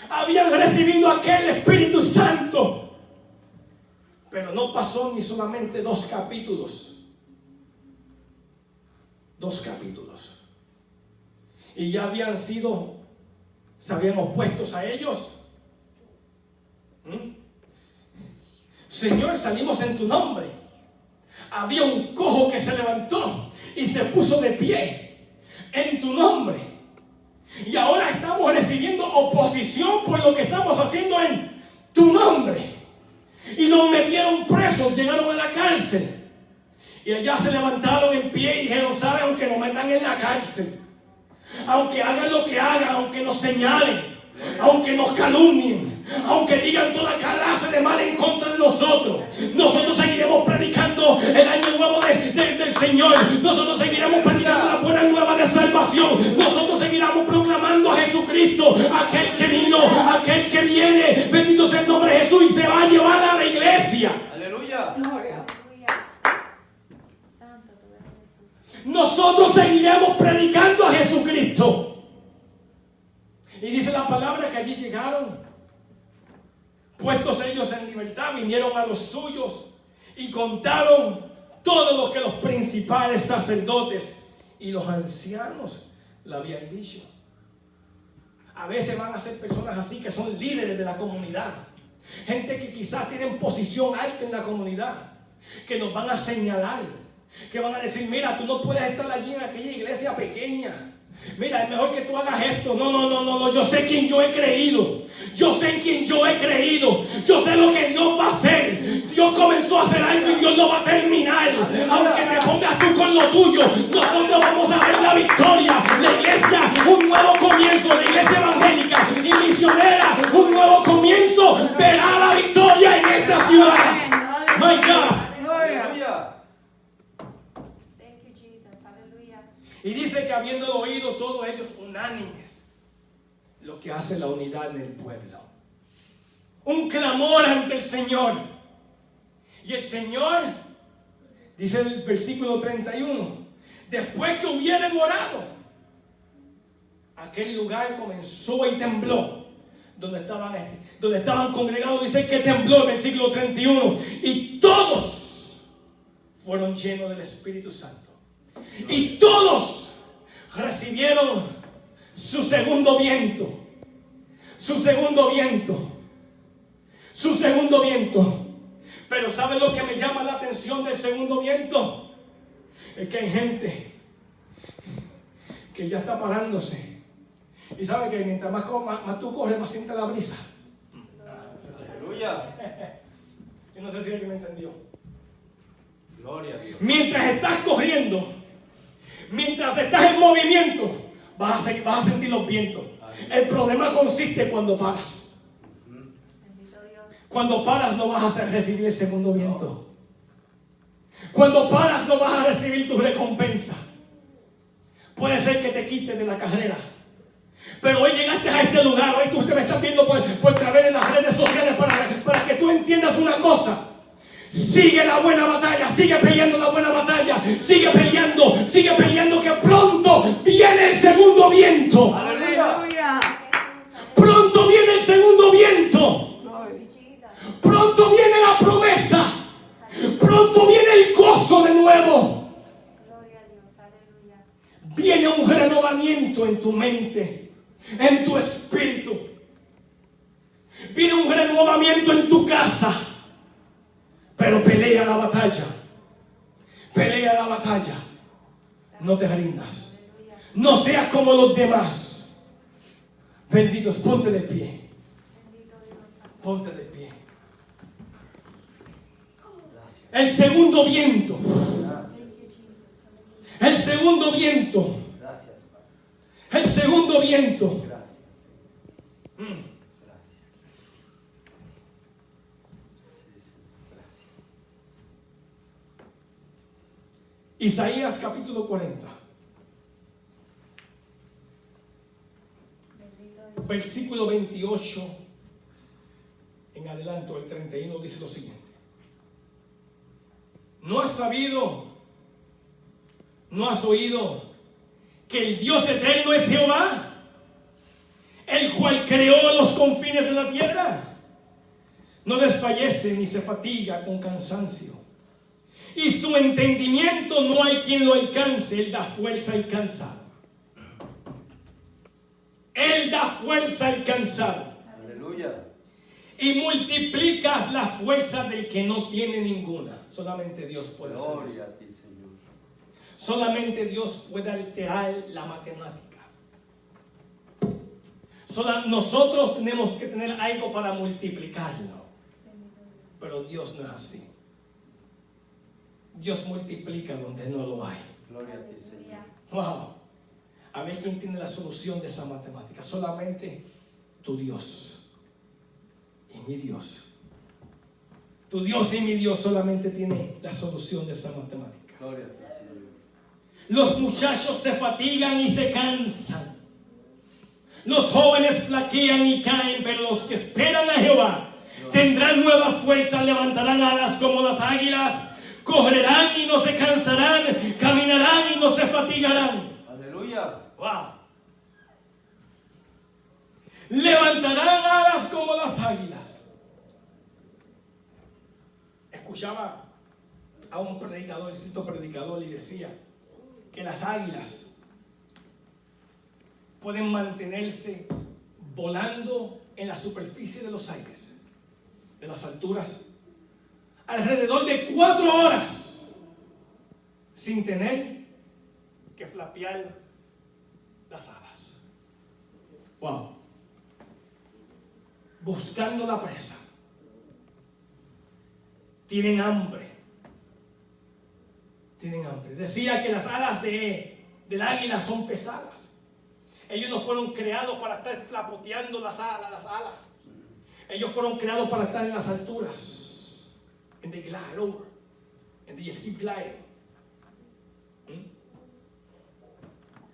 habían recibido aquel Espíritu Santo, pero no pasó ni solamente 2 capítulos, y ya se habían opuestos a ellos. Señor, salimos en tu nombre. Había un cojo que se levantó y se puso de pie en tu nombre. Y ahora estamos recibiendo oposición por lo que estamos haciendo en tu nombre. Y los metieron presos, llegaron a la cárcel. Y allá se levantaron en pie y dijeron: ¿sabe? Aunque nos metan en la cárcel, aunque hagan lo que hagan, aunque nos señalen, aunque nos calumnien, aunque digan toda clase de mal en contra de nosotros, nosotros seguiremos predicando el año nuevo del Señor. Nosotros seguiremos predicando la buena nueva de salvación. Nosotros seguiremos proclamando a Jesucristo, aquel que vino, aquel que viene. Bendito sea el nombre de Jesús, y se va a llevar a la iglesia. Aleluya. Gloria. Santo tú eres Jesús. Nosotros seguiremos predicando a Jesucristo. Y dice la palabra que allí llegaron, puestos ellos en libertad, vinieron a los suyos y contaron todo lo que los principales sacerdotes y los ancianos le habían dicho. A veces van a ser personas así, que son líderes de la comunidad, gente que quizás tienen posición alta en la comunidad, que nos van a señalar, que van a decir: mira, tú no puedes estar allí en aquella iglesia pequeña. Mira, es mejor que tú hagas esto. No. Yo sé quién yo he creído. Yo sé en quién yo he creído. Yo sé lo que Dios va a hacer. Dios comenzó a hacer algo y Dios lo va a terminar. Aunque te pongas tú con lo tuyo, nosotros vamos a ver la victoria. La iglesia, un nuevo comienzo. La iglesia evangélica y misionera, un nuevo comienzo, verá la victoria en esta ciudad. My God. Gloria. Aleluya. Thank you, Jesus. Aleluya. Y dice que habiendo oído todos ellos unánimes, lo que hace la unidad en el pueblo, un clamor ante el Señor. Y el Señor, dice el versículo 31, después que hubieran orado, aquel lugar comenzó y tembló. Donde estaban congregados, dice que tembló, el versículo 31, y todos fueron llenos del Espíritu Santo. Y todos recibieron su segundo viento. Su segundo viento. Su segundo viento. Pero ¿saben lo que me llama la atención del segundo viento? Es que hay gente que ya está parándose. Y sabe que mientras más tú corres, más siente la brisa. Aleluya. Yo no sé si alguien me entendió. Gloria a Dios. Mientras estás corriendo, mientras estás en movimiento, vas a sentir los vientos. El problema consiste cuando paras. Bendito Dios. Cuando paras no vas a recibir el segundo viento. Cuando paras no vas a recibir tu recompensa. Puede ser que te quiten de la carrera. Pero hoy llegaste a este lugar. Hoy tú te me estás viendo por través de las redes sociales para que tú entiendas una cosa. Sigue la buena batalla, sigue peleando la buena batalla, sigue peleando, que pronto viene el segundo viento. Aleluya. Pronto viene el segundo viento. Gloria. Jesus. Pronto viene la promesa. Pronto viene el gozo de nuevo. Gloria a Dios. Aleluya. Viene un renovamiento en tu mente, en tu espíritu. Viene un renovamiento en tu casa. Pero pelea la batalla. Pelea la batalla. No te rindas. Aleluya. No seas como los demás. Benditos, ponte de pie. Bendito Dios. Ponte de pie. Gracias. El segundo viento. Gracias. Thank you, Jesus. Hallelujah. El segundo viento. Gracias, Padre. El segundo viento. Gracias. Mm. Gracias. Sí, sí. Gracias. Isaías capítulo 40. Bendito Dios. Versículo 28 en adelanto, el 31 dice lo siguiente: ¿no has sabido, no has oído que el Dios eterno es Jehová, el cual creó los confines de la tierra? No desfallece ni se fatiga con cansancio, y su entendimiento no hay quien lo alcance. Él da fuerza al cansado. Él da fuerza al cansado. Aleluya. Y multiplicas la fuerza del que no tiene ninguna. Solamente Dios puede hacer Gloria eso. a ti, Señor. Solamente Dios puede alterar la matemática. Nosotros tenemos que tener algo para multiplicarlo. Pero Dios no es así. Dios multiplica donde no lo hay. Gloria a ti, Señor. Wow. A ver quién tiene la solución de esa matemática. Solamente tu Dios y mi Dios. Tu Dios y mi Dios solamente tiene la solución de esa matemática. Gloria a ti, Señor. Los muchachos se fatigan y se cansan. Los jóvenes flaquean y caen, pero los que esperan a Jehová tendrán nueva fuerza, levantarán alas como las águilas, correrán y no se cansarán, caminarán y no se fatigarán. Aleluya. Wow. Levantarán alas como las águilas. Escuchaba a un predicador, cierto predicador, y decía que las águilas pueden mantenerse volando en la superficie de los aires, de las alturas, alrededor de 4 horas sin tener que flapear las alas. Wow. Buscando la presa. Tienen hambre. Tienen hambre. Decía que las alas del águila son pesadas. Ellos no fueron creados para estar flapoteando las alas. Ellos fueron creados para estar en las alturas. And they glide over. And they just keep gliding.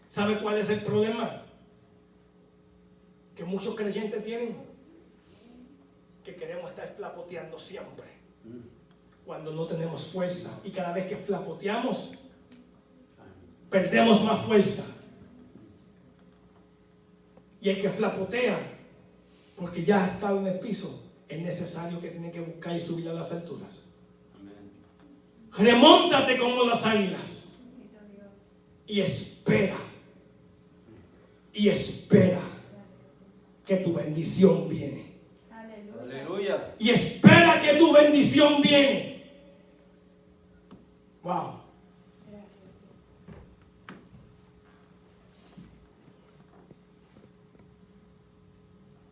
¿Sabe cuál es el problema que muchos creyentes tienen? Que queremos estar flapoteando siempre, cuando no tenemos fuerza. Y cada vez que flapoteamos, perdemos más fuerza. Y el que flapotea, porque ya ha estado en el piso, es necesario que tiene que buscar y subir a las alturas. Amén. Remóntate como las águilas Bendito Dios. y espera. Y espera que tu bendición viene. Aleluya. Aleluya. Y espera que tu bendición viene. Wow. Gracias.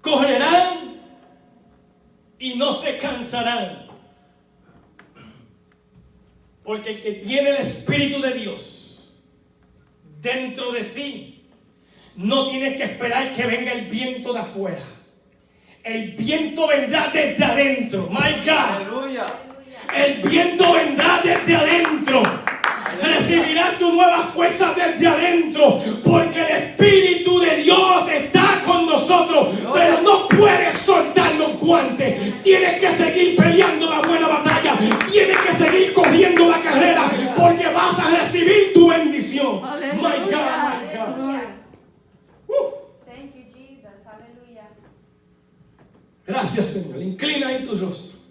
Correrán y no se cansarán. Porque el que tiene el Espíritu de Dios dentro de sí no tiene que esperar que venga el viento de afuera. El viento vendrá desde adentro. My God. Aleluya. El viento vendrá desde adentro. Recibirás tu nueva fuerza desde adentro. Porque el Espíritu de Dios está con nosotros. Pero no puedes soltar los guantes. Tienes que seguir peleando la buena batalla. Tienes que seguir corriendo la carrera. Porque vas a recibir tu bendición. My God, my God. Aleluya. Uh. Thank you, Jesus. Aleluya. Gracias, Señor. Inclina ahí tus rostros.